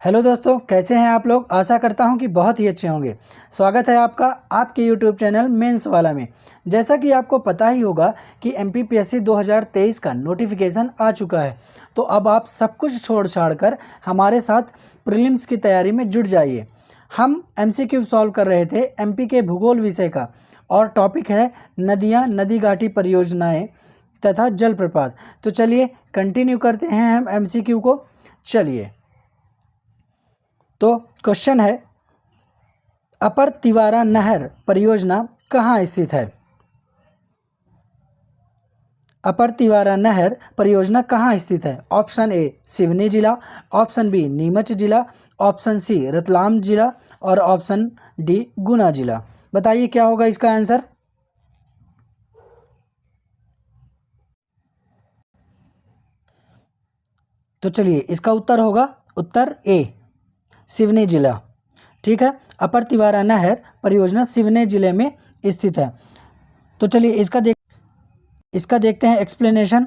Hello दोस्तों, कैसे हैं आप लोग। आशा करता हूं कि बहुत ही अच्छे होंगे। स्वागत है आपका आपके यूट्यूब चैनल मेंस वाला में। जैसा कि आपको पता ही होगा कि एमपीपीएससी 2023 का नोटिफिकेशन आ चुका है। तो अब आप सब कुछ छोड़ छाड़ कर हमारे साथ प्रीलिम्स की तैयारी में जुट जाइए। हम एमसीक्यू सॉल्व कर रहे थे एमपी के भूगोल विषय का, और टॉपिक है नदियाँ, नदी घाटी परियोजनाएँ तथा जलप्रपात। तो चलिए कंटिन्यू करते हैं हम एमसीक्यू को। चलिए, तो क्वेश्चन है, अपर तिवारा नहर परियोजना कहाँ स्थित है। अपर तिवारा नहर परियोजना कहाँ स्थित है। ऑप्शन ए सिवनी जिला, ऑप्शन बी नीमच जिला, ऑप्शन सी रतलाम जिला और ऑप्शन डी गुना जिला। बताइए क्या होगा इसका आंसर। तो चलिए, इसका उत्तर होगा उत्तर ए सिवनी जिला। ठीक है, अपर तिवारा नहर परियोजना सिवनी जिले में स्थित है। तो चलिए इसका देखते हैं एक्सप्लेनेशन।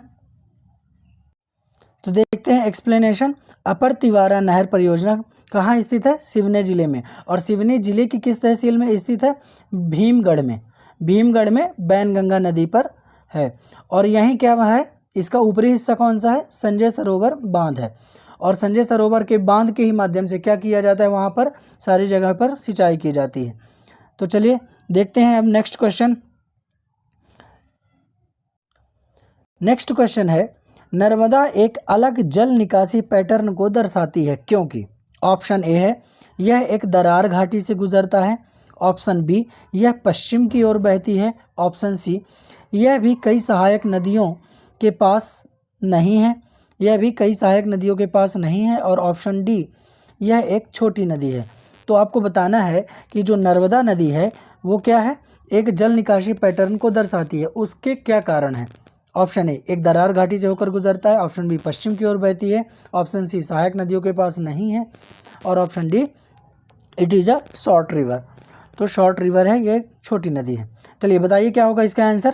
तो देखते हैं एक्सप्लेनेशन। अपर तिवारा नहर परियोजना कहाँ स्थित है। सिवनी जिले में। और सिवनी जिले की किस तहसील में स्थित है। भीमगढ़ में। भीमगढ़ में बैनगंगा नदी पर है। और यहीं क्या है, इसका ऊपरी हिस्सा कौन सा है, संजय सरोवर बांध है। और संजय सरोवर के बांध के ही माध्यम से क्या किया जाता है, वहाँ पर सारी जगह पर सिंचाई की जाती है। तो चलिए देखते हैं अब नेक्स्ट क्वेश्चन। नेक्स्ट क्वेश्चन है, नर्मदा एक अलग जल निकासी पैटर्न को दर्शाती है क्योंकि। ऑप्शन ए है, यह एक दरार घाटी से गुजरता है। ऑप्शन बी, यह पश्चिम की ओर बहती है। ऑप्शन सी, यह भी कई सहायक नदियों के पास नहीं है। यह भी कई सहायक नदियों के पास नहीं है। और ऑप्शन डी, यह एक छोटी नदी है। तो आपको बताना है कि जो नर्मदा नदी है वो क्या है, एक जल निकासी पैटर्न को दर्शाती है। उसके क्या कारण है। ऑप्शन ए, एक दरार घाटी से होकर गुजरता है। ऑप्शन बी, पश्चिम की ओर बहती है। ऑप्शन सी, सहायक नदियों के पास नहीं है। और option D, it is a short river. तो शॉर्ट रिवर है, ये छोटी नदी है। चलिए बताइए क्या होगा इसका आंसर।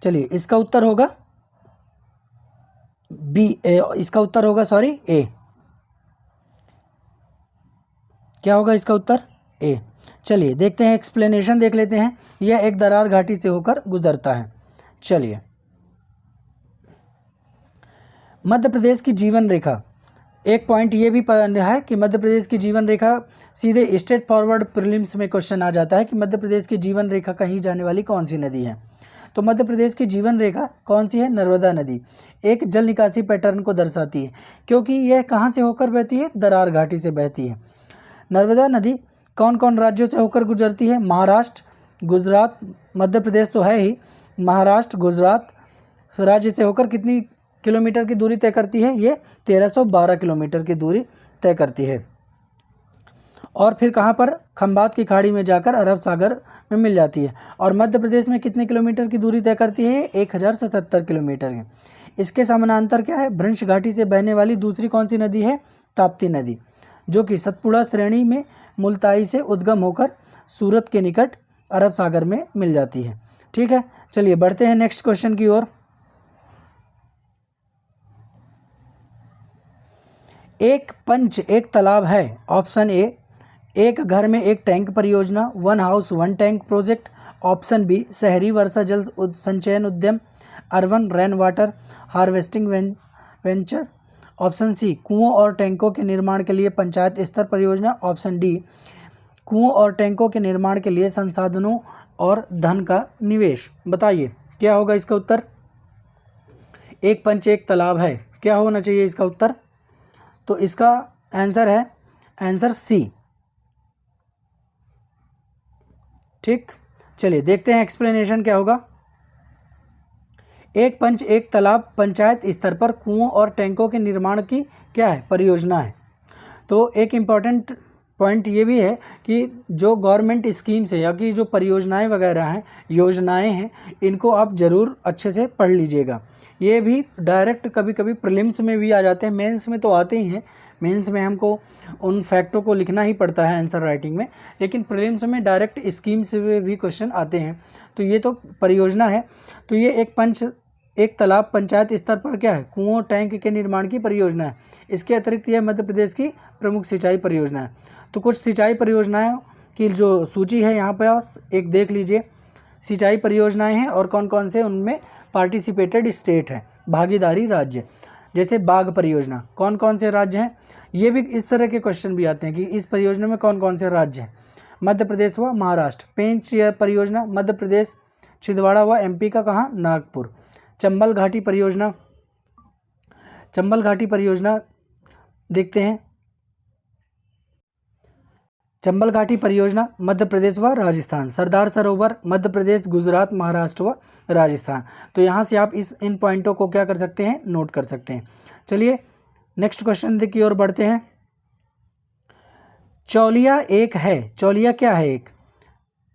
चलिए इसका उत्तर होगा बी, इसका उत्तर होगा ए। क्या होगा इसका उत्तर, ए। चलिए देखते हैं एक्सप्लेनेशन, देख लेते हैं। यह एक दरार घाटी से होकर गुजरता है। चलिए, मध्य प्रदेश की जीवन रेखा, एक पॉइंट ये भी है कि मध्य प्रदेश की जीवन रेखा सीधे स्ट्रेट फॉरवर्ड प्रीलिम्स में क्वेश्चन आ जाता है कि मध्य प्रदेश की जीवन रेखा कहीं जाने वाली कौन सी नदी है। तो मध्य प्रदेश की जीवन रेखा कौन सी है, नर्मदा नदी। एक जल निकासी पैटर्न को दर्शाती है क्योंकि यह कहाँ से होकर बहती है, दरार घाटी से बहती है। नर्मदा नदी कौन कौन राज्यों से होकर गुजरती है, महाराष्ट्र, गुजरात, मध्य प्रदेश तो है ही, महाराष्ट्र, गुजरात राज्य से होकर कितनी किलोमीटर की दूरी तय करती है, ये 1312 किलोमीटर की दूरी तय करती है। और फिर कहाँ पर, खंबात की खाड़ी में जाकर अरब सागर में मिल जाती है। और मध्य प्रदेश में कितने किलोमीटर की दूरी तय करती है, 1077 किलोमीटर है। इसके समानांतर क्या है, भ्रंश घाटी से बहने वाली दूसरी कौन सी नदी है, ताप्ती नदी, जो कि सतपुड़ा श्रेणी में मुल्ताई से उद्गम होकर सूरत के निकट अरब सागर में मिल जाती है। ठीक है, चलिए बढ़ते हैं नेक्स्ट क्वेश्चन की ओर। एक पंच एक तालाब है। ऑप्शन ए, एक घर में एक टैंक परियोजना, one house one tank project. Option B, शहरी वर्षा जल संचयन उद्यम, urban rain water harvesting venture. Option C, कुओं और टैंकों के निर्माण के लिए पंचायत स्तर परियोजना। ऑप्शन डी, कुओं और टैंकों के निर्माण के लिए संसाधनों और धन का निवेश। बताइए क्या होगा इसका उत्तर। एक पंच एक तालाब है, क्या होना चाहिए इसका उत्तर। तो इसका आंसर है आंसर सी। ठीक, चलिए देखते हैं एक्सप्लेनेशन क्या होगा। एक पंच एक तालाब पंचायत स्तर पर कुओं और टैंकों के निर्माण की क्या है, परियोजना है। तो एक इम्पॉर्टेंट पॉइंट ये भी है कि जो गवर्नमेंट स्कीम्स है या कि जो परियोजनाएं वगैरह हैं, योजनाएं हैं, इनको आप ज़रूर अच्छे से पढ़ लीजिएगा। ये भी डायरेक्ट कभी कभी प्रीलिम्स में भी आ जाते हैं, मेंस में तो आते ही हैं। मेंस में हमको उन फैक्टों को लिखना ही पड़ता है आंसर राइटिंग में, लेकिन प्रीलिम्स में डायरेक्ट स्कीम से भी क्वेश्चन आते हैं। तो ये तो परियोजना है। तो ये एक पंच एक तालाब पंचायत स्तर पर क्या है, कुओं टैंक के निर्माण की परियोजना है। इसके अतिरिक्त यह मध्य प्रदेश की प्रमुख सिंचाई परियोजना है। तो कुछ सिंचाई परियोजनाएं की जो सूची है यहाँ पर एक देख लीजिए। सिंचाई परियोजनाएं हैं और कौन कौन से उनमें पार्टिसिपेटेड स्टेट है, भागीदारी राज्य। जैसे बाघ परियोजना, कौन कौन से राज्य हैं, ये भी इस तरह के क्वेश्चन भी आते हैं कि इस परियोजना में कौन कौन से राज्य हैं। मध्य प्रदेश व महाराष्ट्र। पेंच परियोजना मध्य प्रदेश, छिंदवाड़ा व एमपी का कहाँ, नागपुर। चंबल घाटी परियोजना, चंबल घाटी परियोजना देखते हैं। चंबल घाटी परियोजना मध्य प्रदेश व राजस्थान। सरदार सरोवर मध्य प्रदेश, गुजरात, महाराष्ट्र व राजस्थान। तो यहाँ से आप इन पॉइंटों को क्या कर सकते हैं, नोट कर सकते हैं। चलिए नेक्स्ट क्वेश्चन की ओर बढ़ते हैं। चौलिया एक है, चौलिया क्या है एक,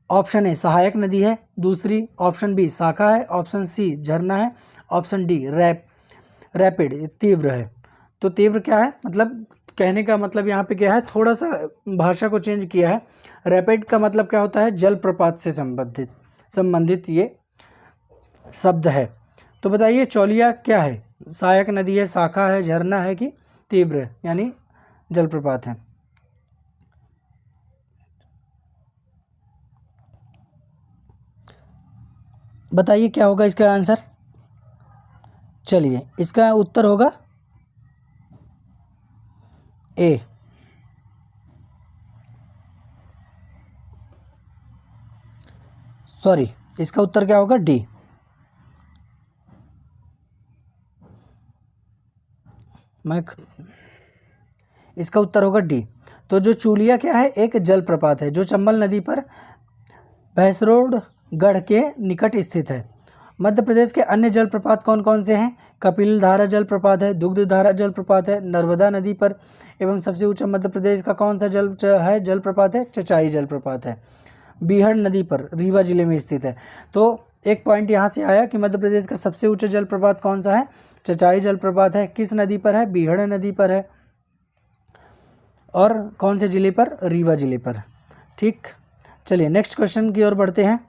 ऑप्शन ए सहायक नदी है, दूसरी ऑप्शन बी शाखा है, ऑप्शन सी झरना है, ऑप्शन डी रैपिड तीव्र है। तो तीव्र क्या है, मतलब कहने का मतलब यहाँ पे क्या है, थोड़ा सा भाषा को चेंज किया है। रैपिड का मतलब क्या होता है, जलप्रपात से संबंधित ये शब्द है। तो बताइए चौलिया क्या है, सहायक नदी है, शाखा है, झरना है कि तीव्र है, यानी जलप्रपात है। बताइए क्या होगा इसका आंसर। चलिए इसका उत्तर होगा ए। सॉरी, इसका उत्तर क्या होगा, डी। इसका उत्तर होगा डी। तो जो चूलिया क्या है, एक जलप्रपात है जो चंबल नदी पर भैंसरोडगढ़ के निकट स्थित है। मध्य प्रदेश के अन्य जलप्रपात कौन कौन से हैं, कपिल धारा जलप्रपात है, दुग्ध धारा जलप्रपात है नर्मदा नदी पर, एवं सबसे ऊंचा मध्य प्रदेश का कौन सा जलप्रपात है, चचाई जलप्रपात है, बीहड़ नदी पर, रीवा जिले में स्थित है। तो एक पॉइंट यहाँ से आया कि मध्य प्रदेश का सबसे ऊंचा जलप्रपात कौन सा है, चचाई जलप्रपात है। किस नदी पर है, बीहड़ नदी पर है, और कौन से जिले पर, रीवा जिले पर। ठीक, चलिए नेक्स्ट क्वेश्चन की ओर बढ़ते हैं।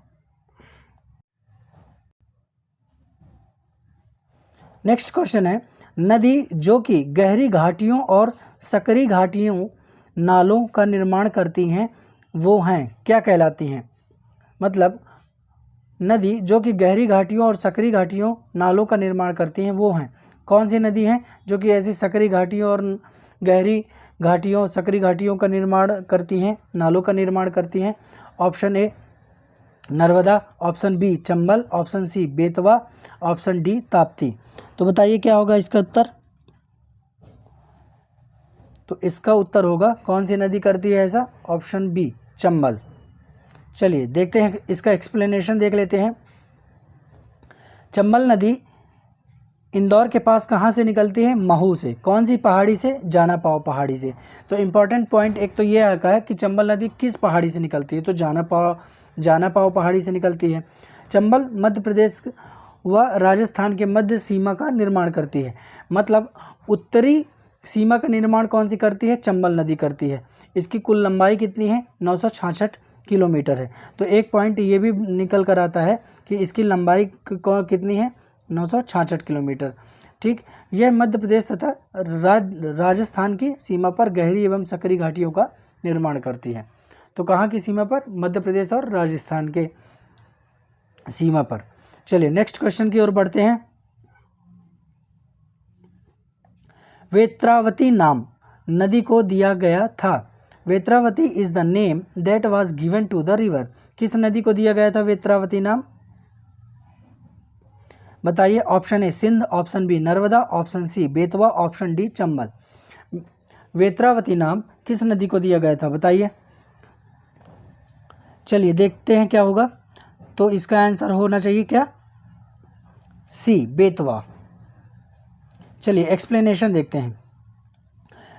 नेक्स्ट क्वेश्चन है, नदी जो कि गहरी घाटियों और सकरी घाटियों नालों का निर्माण करती हैं वो हैं, क्या कहलाती हैं। मतलब नदी जो कि गहरी घाटियों और सकरी घाटियों नालों का निर्माण करती हैं वो हैं, कौन सी नदी हैं जो कि ऐसी सकरी घाटियों और गहरी घाटियों, सकरी घाटियों का निर्माण करती हैं, नालों का निर्माण करती हैं। Option A Narmada, option B Chambal, option C Betwa, option D Tapti. तो बताइए क्या होगा इसका उत्तर। तो इसका उत्तर होगा, कौन सी नदी करती है ऐसा, ऑप्शन बी चंबल। चलिए देखते हैं इसका एक्सप्लेनेशन देख लेते हैं। चंबल नदी इंदौर के पास कहाँ से निकलती है, महू से। कौन सी पहाड़ी से, जाना पाव पहाड़ी से। तो इम्पॉर्टेंट पॉइंट एक तो ये आता है कि चंबल नदी किस पहाड़ी से निकलती है, तो जाना पाव पहाड़ी से निकलती है। चंबल मध्य प्रदेश व राजस्थान के मध्य सीमा का निर्माण करती है। मतलब उत्तरी सीमा का निर्माण कौन सी करती है, चंबल नदी करती है। इसकी कुल लंबाई कितनी है, 966 किलोमीटर है। तो एक पॉइंट ये भी निकल कर आता है कि इसकी लंबाई कितनी है, 966 किलोमीटर। ठीक, यह मध्य प्रदेश तथा राजस्थान की सीमा पर गहरी एवं सकरी घाटियों का निर्माण करती है। तो कहाँ की सीमा पर, मध्य प्रदेश और राजस्थान के सीमा पर। चलिए नेक्स्ट क्वेश्चन की ओर बढ़ते हैं। वेत्रावती नाम नदी को दिया गया था। Vetravati is the name that was given to the river. किस नदी को दिया गया था वेत्रावती नाम, बताइए। Option A Sindh, option B Narmada, option C Betwa, option D Chambal. Vetravati नाम किस नदी को दिया गया था, बताइए। चलिए देखते हैं क्या होगा। तो इसका आंसर होना चाहिए क्या, सी बेतवा। चलिए एक्सप्लेनेशन देखते हैं।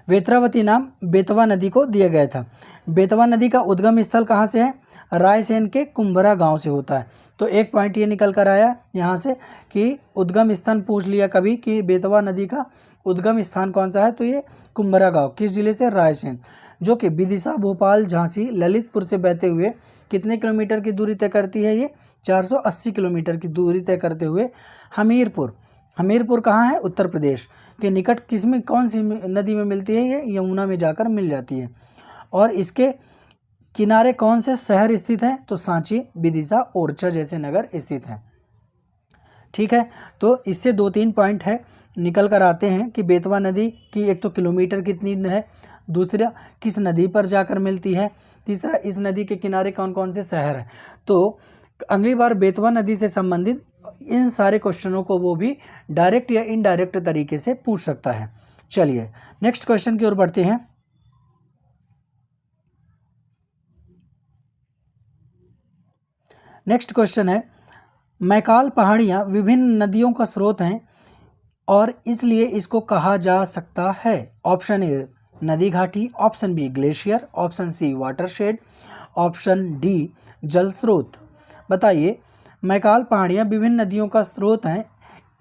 वेत्रावती नाम बेतवा नदी को दिया गया था। बेतवा नदी का उद्गम स्थल कहाँ से है, रायसेन के कुंभरा गांव से होता है। तो एक पॉइंट ये निकल कर आया यहाँ से कि उद्गम स्थान पूछ लिया कभी कि बेतवा नदी का उद्गम स्थान कौन सा है, तो ये कुंभरा गांव किस जिले से, रायसेन, जो कि विदिशा, भोपाल, झांसी, ललितपुर से बहते हुए कितने किलोमीटर की दूरी तय करती है, ये 480 किलोमीटर की दूरी तय करते हुए हमीरपुर कहाँ है, उत्तर प्रदेश के निकट किसमें कौन सी नदी में मिलती है, ये यमुना में जाकर मिल जाती है। और इसके किनारे कौन से शहर स्थित हैं, तो सांची, विदिशा, ओरछा जैसे नगर स्थित हैं। ठीक है, तो इससे 2-3 पॉइंट है निकल कर आते हैं कि बेतवा नदी की एक तो किलोमीटर कितनी है, दूसरा किस नदी पर जाकर मिलती है, तीसरा इस नदी के किनारे कौन कौन से शहर हैं। तो अगली बार बेतवा नदी से संबंधित इन सारे क्वेश्चनों को वो भी डायरेक्ट या इनडायरेक्ट तरीके से पूछ सकता है। चलिए नेक्स्ट क्वेश्चन की ओर बढ़ते हैं। नेक्स्ट क्वेश्चन है, मैकाल पहाड़ियाँ विभिन्न नदियों का स्रोत हैं और इसलिए इसको कहा जा सकता है। ऑप्शन ए नदी घाटी, option B glacier, option C watershed, option D जल स्रोत। बताइए, मैकाल पहाड़ियाँ विभिन्न नदियों का स्रोत हैं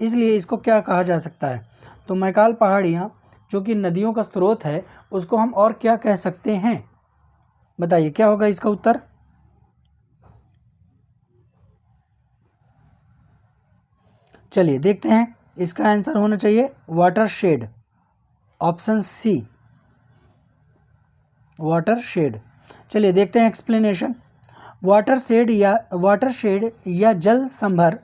इसलिए इसको क्या कहा जा सकता है। तो मैकाल पहाड़ियाँ जो कि नदियों का स्रोत है उसको हम और क्या कह सकते हैं, बताइए क्या होगा इसका उत्तर। चलिए देखते हैं, इसका आंसर होना चाहिए वाटरशेड, ऑप्शन सी वाटरशेड। चलिए देखते हैं एक्सप्लेनेशन। वाटरशेड या जल संभर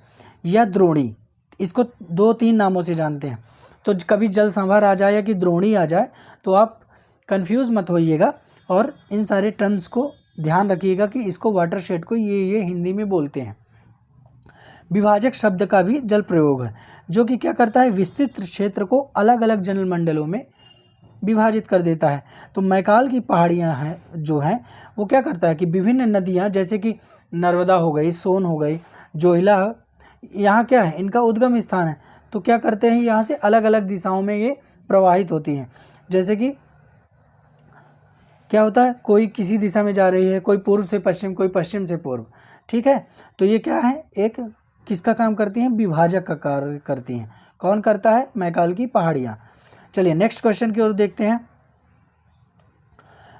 या द्रोणी, इसको 2-3 नामों से जानते हैं। तो कभी जल संभर आ जाए या कि द्रोणी आ जाए तो आप कंफ्यूज मत होइएगा और इन सारे टर्म्स को ध्यान रखिएगा कि इसको वाटरशेड को ये हिंदी में बोलते हैं। विभाजक शब्द का भी जल प्रयोग है जो कि क्या करता है, विस्तृत क्षेत्र को अलग अलग जल मंडलों में विभाजित कर देता है। तो मैकाल की पहाड़ियाँ हैं जो हैं वो क्या करता है कि विभिन्न नदियाँ जैसे कि नर्मदा हो गई, सोन हो गई, जोहिला, यहाँ क्या है इनका उद्गम स्थान है। तो क्या करते हैं, यहाँ से अलग अलग दिशाओं में ये प्रवाहित होती हैं। जैसे कि क्या होता है, कोई किसी दिशा में जा रही है, कोई पूर्व से पश्चिम, कोई पश्चिम से पूर्व। ठीक है, तो ये क्या है, एक किसका काम करती हैं, विभाजक का कार्य करती हैं। कौन करता है, मैकाल की पहाड़ियाँ। चलिए नेक्स्ट क्वेश्चन की ओर देखते हैं।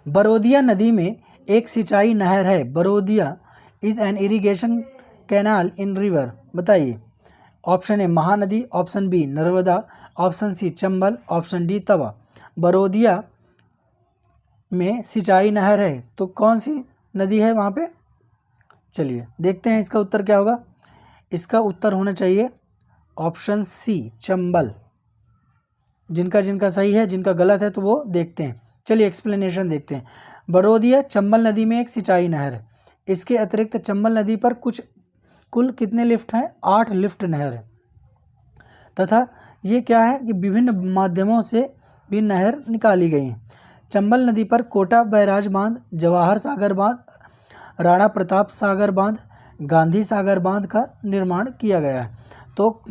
बरोदिया नदी में एक सिंचाई नहर है। Barodia is an irrigation canal in river. बताइए, option A Mahanadi, option B Narmada, option C Chambal, option D Tawa. Barodia में सिंचाई नहर है तो कौन सी नदी है वहाँ पे। चलिए देखते हैं इसका उत्तर क्या होगा। इसका उत्तर होना चाहिए ऑप्शन सी चंबल। जिनका जिनका सही है, जिनका गलत है तो वो देखते हैं। चलिए एक्सप्लेनेशन देखते हैं। बरोदिया चंबल नदी में एक सिंचाई नहर है। इसके अतिरिक्त चंबल नदी पर कुल कितने लिफ्ट हैं, 8 लिफ्ट नहर है तथा ये क्या है कि विभिन्न माध्यमों से भी नहर निकाली गई हैं। चंबल नदी पर कोटा बैराज बांध, जवाहर सागर बांध, राणा प्रताप सागर बांध, गांधी सागर बांध का निर्माण किया गया है। तो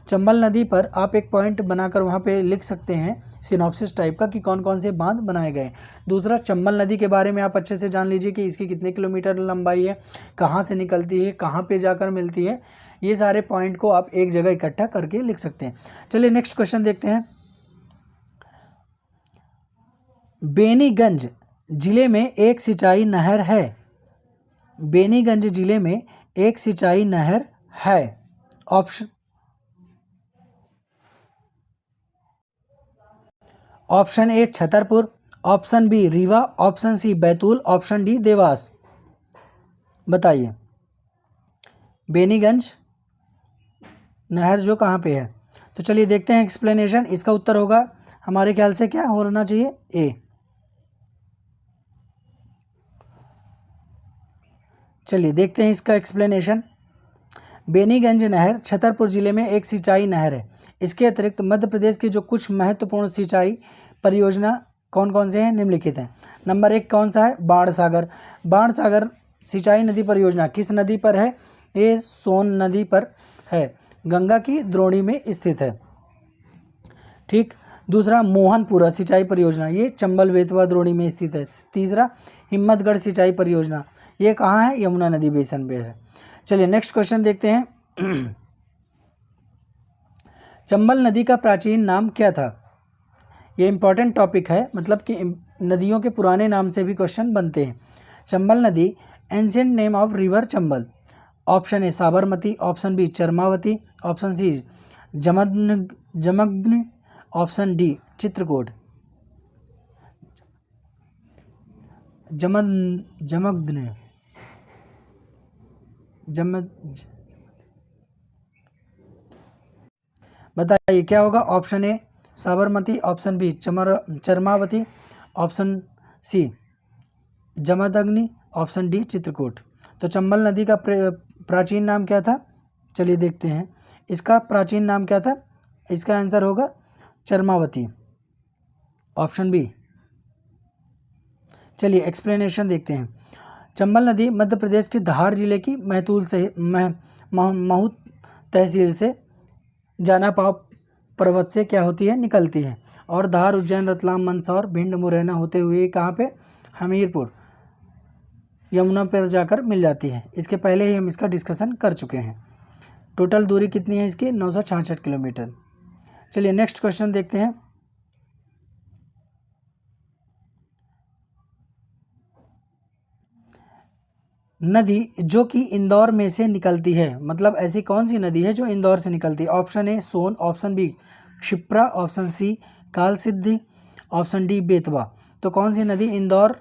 चंबल नदी पर आप एक पॉइंट बनाकर वहाँ पे लिख सकते हैं सिनॉप्सिस टाइप का कि कौन कौन से बांध बनाए गए। दूसरा, चंबल नदी के बारे में आप अच्छे से जान लीजिए कि इसकी कितने किलोमीटर लंबाई है, कहाँ से निकलती है, कहाँ पे जाकर मिलती है। ये सारे पॉइंट को आप एक जगह इकट्ठा करके लिख सकते हैं। चलिए नेक्स्ट क्वेश्चन देखते हैं। बेनीगंज जिले में एक सिंचाई नहर है। बेनीगंज जिले में एक सिंचाई नहर है। Option A Chhatarpur, option B Rewa, option C Betul, option D Dewas. बताइए, बेनीगंज नहर जो कहाँ पे है। तो चलिए देखते हैं एक्सप्लेनेशन। इसका उत्तर होगा हमारे ख्याल से क्या होना चाहिए, ए। चलिए देखते हैं इसका एक्सप्लेनेशन। बेनीगंज नहर छतरपुर जिले में एक सिंचाई नहर है। इसके अतिरिक्त मध्य प्रदेश की जो कुछ महत्वपूर्ण सिंचाई परियोजना कौन कौन से हैं, निम्नलिखित हैं। नंबर 1 कौन सा है, बाणसागर। बाणसागर सिंचाई नदी परियोजना किस नदी पर है, ये सोन नदी पर है, गंगा की द्रोणी में स्थित है। ठीक। दूसरा, मोहनपुरा सिंचाई परियोजना, ये चंबल बेतवा द्रोणी में स्थित है। तीसरा, हिम्मतगढ़ सिंचाई परियोजना, ये कहाँ है? यमुना नदी बेसिन पे है। चलिए नेक्स्ट क्वेश्चन देखते हैं। चंबल नदी का प्राचीन नाम क्या था? ये इंपॉर्टेंट टॉपिक है, मतलब कि नदियों के पुराने नाम से भी क्वेश्चन बनते हैं। चंबल नदी, ancient name of river Chambal. Option A Sabarmati, option B Charmavati, option C Jamagn, option D Chitrakoot. Jamagn, बताइए क्या होगा? Option A Sabarmati, option B Charmavati, option C Jamadagni, option D Chitrakoot. तो चंबल नदी का प्राचीन नाम क्या था? चलिए देखते हैं इसका प्राचीन नाम क्या था। इसका आंसर होगा चरमावती, ऑप्शन बी। चलिए एक्सप्लेनेशन देखते हैं। चंबल नदी मध्य प्रदेश के धार जिले की महूत तहसील से जानापाव पर्वत से क्या होती है? निकलती है, और धार, उज्जैन, रतलाम, मंदसौर, भिंड, मुरैना होते हुए कहाँ पे? हमीरपुर, यमुना पर जाकर मिल जाती है। इसके पहले ही हम इसका डिस्कशन कर चुके हैं। टोटल दूरी कितनी है इसकी? 966 किलोमीटर। चलिए नेक्स्ट क्वेश्चन देखते हैं। नदी जो कि इंदौर में से निकलती है, मतलब ऐसी कौन सी नदी है जो इंदौर से निकलती है? Option A Son, option B Kshipra, option C Kalsiddhi, option D Betwa. तो कौन सी नदी इंदौर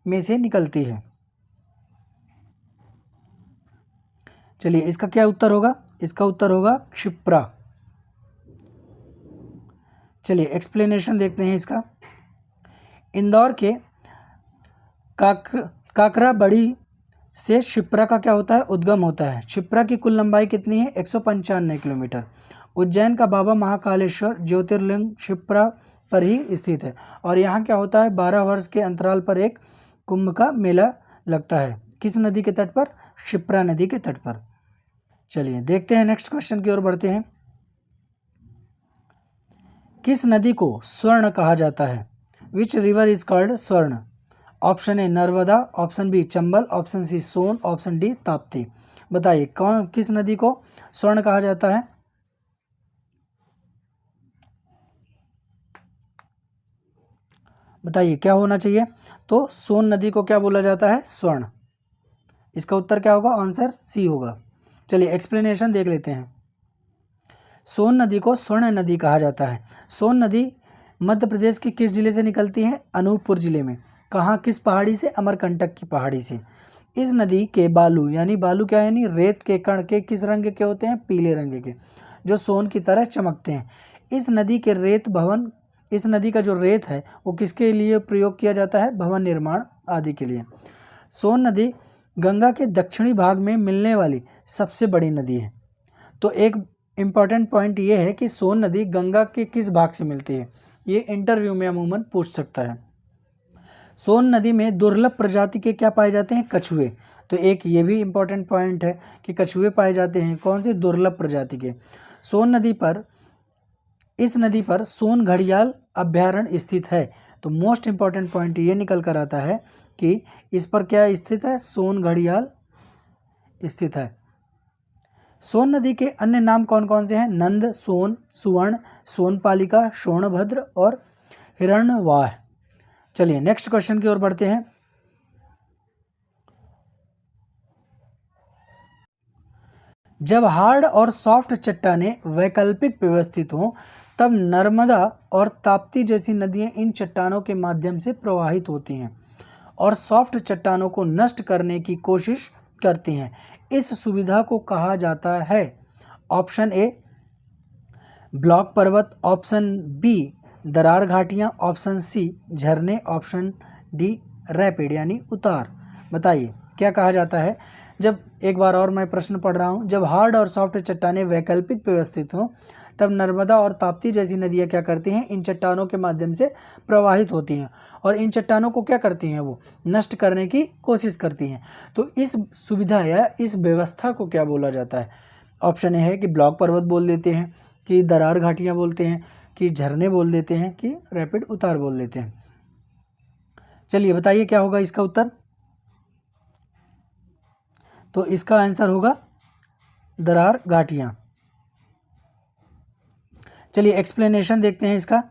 में से निकलती है? चलिए इसका क्या उत्तर होगा? इसका उत्तर होगा क्षिप्रा। चलिए एक्सप्लेनेशन देखते हैं इसका। इंदौर के काकरा बड़ी से क्षिप्रा का क्या होता है? उद्गम होता है। क्षिप्रा की कुल लंबाई कितनी है? 195 किलोमीटर। उज्जैन का बाबा महाकालेश्वर ज्योतिर्लिंग क्षिप्रा पर ही स्थित है, और यहाँ क्या होता है? 12 वर्ष के अंतराल पर एक कुंभ का मेला लगता है। किस नदी के तट पर? क्षिप्रा नदी के तट पर। चलिए देखते हैं नेक्स्ट क्वेश्चन की ओर बढ़ते हैं। किस नदी को स्वर्ण कहा जाता है? Which river is called Swarn? Option A Narmada, option B Chambal, option C Son, option D Tapti. बताइए किस नदी को स्वर्ण कहा जाता है? बताइए क्या होना चाहिए? तो सोन नदी को क्या बोला जाता है? स्वर्ण। इसका उत्तर क्या होगा? आंसर सी होगा। चलिए एक्सप्लेनेशन देख लेते हैं। सोन नदी को स्वर्ण नदी कहा जाता है। सोन नदी मध्य प्रदेश के किस जिले से निकलती है? अनूपपुर जिले में। कहाँ? किस पहाड़ी से? अमरकंटक की पहाड़ी से। इस नदी के बालू, यानी बालू क्या है? यानी रेत के कण के किस रंग के होते हैं? पीले रंग के, जो सोन की तरह चमकते हैं। इस नदी के रेत भवन, इस नदी का जो रेत है वो किसके लिए प्रयोग किया जाता है? भवन निर्माण आदि के लिए। सोन नदी गंगा के दक्षिणी भाग में मिलने वाली सबसे बड़ी नदी है। तो एक इम्पॉर्टेंट पॉइंट ये है कि सोन नदी गंगा के किस भाग से मिलती है? ये इंटरव्यू में अमूमन पूछ सकता है। सोन नदी में दुर्लभ प्रजाति के क्या पाए जाते हैं? कछुए। तो एक ये भी इम्पॉर्टेंट पॉइंट है कि कछुए पाए जाते हैं। कौन से? दुर्लभ प्रजाति के। सोन नदी पर, इस नदी पर सोन घड़ियाल अभ्यारण्य स्थित है। तो मोस्ट इम्पॉर्टेंट पॉइंट ये निकल कर आता है कि इस पर क्या स्थित है? सोन घड़ियाल स्थित है। सोन नदी के अन्य नाम कौन कौन से हैं? नंद, सोन, सुवर्ण, सोनपालिका, सोनभद्र और हिरण्यवाह। चलिए नेक्स्ट क्वेश्चन की ओर बढ़ते हैं। जब हार्ड और सॉफ्ट चट्टानें वैकल्पिक व्यवस्थित हों तब नर्मदा और ताप्ती जैसी नदियां इन चट्टानों के माध्यम से प्रवाहित होती हैं और सॉफ्ट चट्टानों को नष्ट करने की कोशिश करती हैं। इस सुविधा को कहा जाता है? ऑप्शन ए ब्लॉक पर्वत, ऑप्शन बी दरार घाटियाँ, ऑप्शन सी झरने, ऑप्शन डी रैपिड यानी उतार। बताइए क्या कहा जाता है? जब, एक बार और मैं प्रश्न पढ़ रहा हूँ, जब हार्ड और सॉफ्ट चट्टानें वैकल्पिक व्यवस्थित हों तब नर्मदा और ताप्ती जैसी नदियाँ क्या करती हैं? इन चट्टानों के माध्यम से प्रवाहित होती हैं और इन चट्टानों को क्या करती हैं? वो नष्ट करने की कोशिश करती हैं। तो इस सुविधा या इस व्यवस्था को क्या बोला जाता है? ऑप्शन ए है कि ब्लॉक पर्वत बोल देते हैं, कि दरार घाटियाँ बोलते हैं, कि झरने बोल देते हैं, कि रैपिड उतार बोल देते हैं। चलिए बताइए क्या होगा इसका उत्तर। तो इसका आंसर होगा दरार घाटियाँ। चलिए एक्सप्लेनेशन देखते हैं इसका।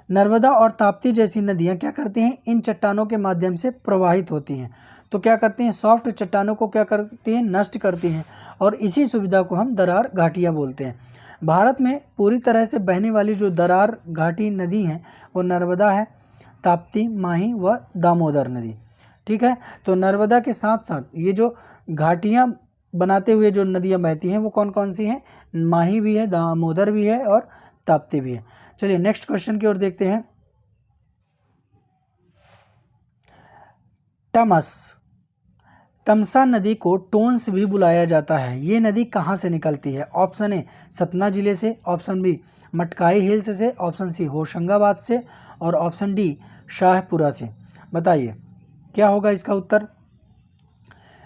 नर्मदा और ताप्ती जैसी नदियाँ क्या करती हैं, इन चट्टानों के माध्यम से प्रवाहित होती हैं। तो क्या करती हैं, सॉफ्ट चट्टानों को क्या करती हैं, नष्ट करती हैं, और इसी सुविधा को हम दरार घाटियाँ बोलते हैं। भारत में पूरी तरह से बहने वाली जो दरार घाटी नदी हैं वो नर्मदा है, ताप्ती, माही व दामोदर नदी। ठीक है, तो नर्मदा के साथ साथ ये जो घाटियाँ बनाते हुए जो नदियाँ बहती हैं वो कौन कौन सी हैं, माही भी है, दामोदर भी है और ताप्ती भी है। चलिए नेक्स्ट क्वेश्चन की ओर देखते हैं। तमसा नदी को टोंस भी बुलाया जाता है। ये नदी कहाँ से निकलती है? ऑप्शन ए सतना जिले से, ऑप्शन बी मटकाई हिल्स से, ऑप्शन सी होशंगाबाद से और ऑप्शन डी शाहपुरा से। बताइए क्या होगा इसका उत्तर।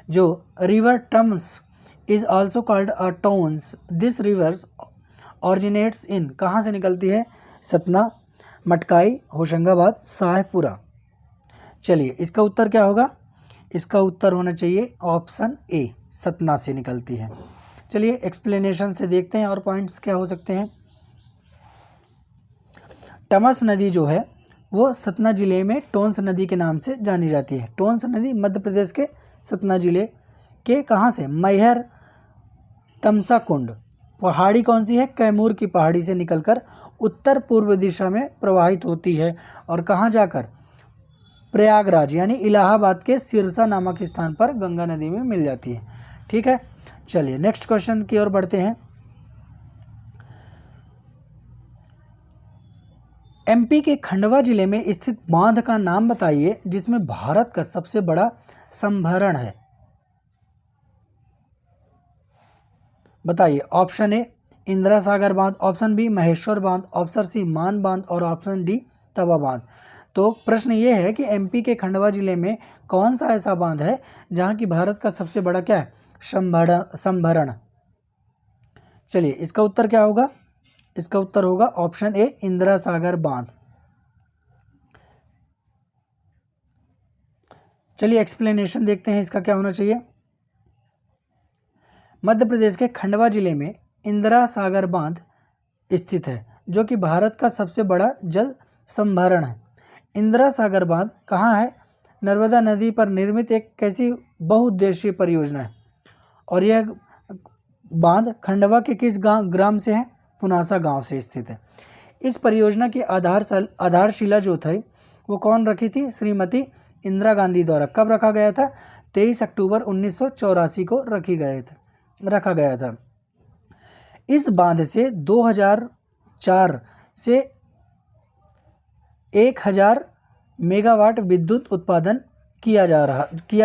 जो river Tams is also called a Tons, this rivers originates in, कहाँ से निकलती है? सतना, मटकाई, होशंगाबाद, शाहपुरा। चलिए इसका उत्तर क्या होगा? इसका उत्तर होना चाहिए ऑप्शन ए, सतना से निकलती है। चलिए एक्सप्लेनेशन से देखते हैं और पॉइंट्स क्या हो सकते हैं। टमस नदी जो है वो सतना जिले में टोंस नदी के नाम से जानी जाती है। टोंस नदी मध्य प्रदेश के सतना जिले के कहाँ से? मैहर तमसा कुंड पहाड़ी कौन सी है? कैमूर की पहाड़ी से निकलकर उत्तर पूर्व दिशा में प्रवाहित होती है और कहाँ जाकर? प्रयागराज यानी इलाहाबाद के सिरसा नामक स्थान पर गंगा नदी में मिल जाती है। ठीक है, चलिए नेक्स्ट क्वेश्चन की ओर बढ़ते हैं। एमपी के खंडवा जिले में स्थित बांध का नाम बताइए जिसमें भारत का सबसे बड़ा संभरण है। बताइए, ऑप्शन ए इंदिरा सागर बांध, ऑप्शन बी महेश्वर बांध, ऑप्शन सी मान बांध और ऑप्शन डी तवा बांध। तो प्रश्न ये है कि एमपी के खंडवा जिले में कौन सा ऐसा बांध है जहां की भारत का सबसे बड़ा क्या है? संभरण। चलिए इसका उत्तर क्या होगा? इसका उत्तर होगा ऑप्शन ए इंदिरा सागर बांध। चलिए एक्सप्लेनेशन देखते हैं इसका क्या होना चाहिए। मध्य प्रदेश के खंडवा जिले में इंदिरा सागर बांध स्थित है जो कि भारत का सबसे बड़ा जल संभरण है। इंदिरा सागर बांध कहाँ है? नर्मदा नदी पर निर्मित एक कैसी बहुउद्देशीय परियोजना है और यह बांध खंडवा के किस ग्राम से है? पुनासा गांव से स्थित है। इस परियोजना की आधारशिला जो थी वो कौन रखी थी? श्रीमती इंदिरा गांधी द्वारा। कब रखा गया था? 23 अक्टूबर 1984 को रखा गया था। इस बांध से 2004 से 1000 मेगावाट विद्युत उत्पादन किया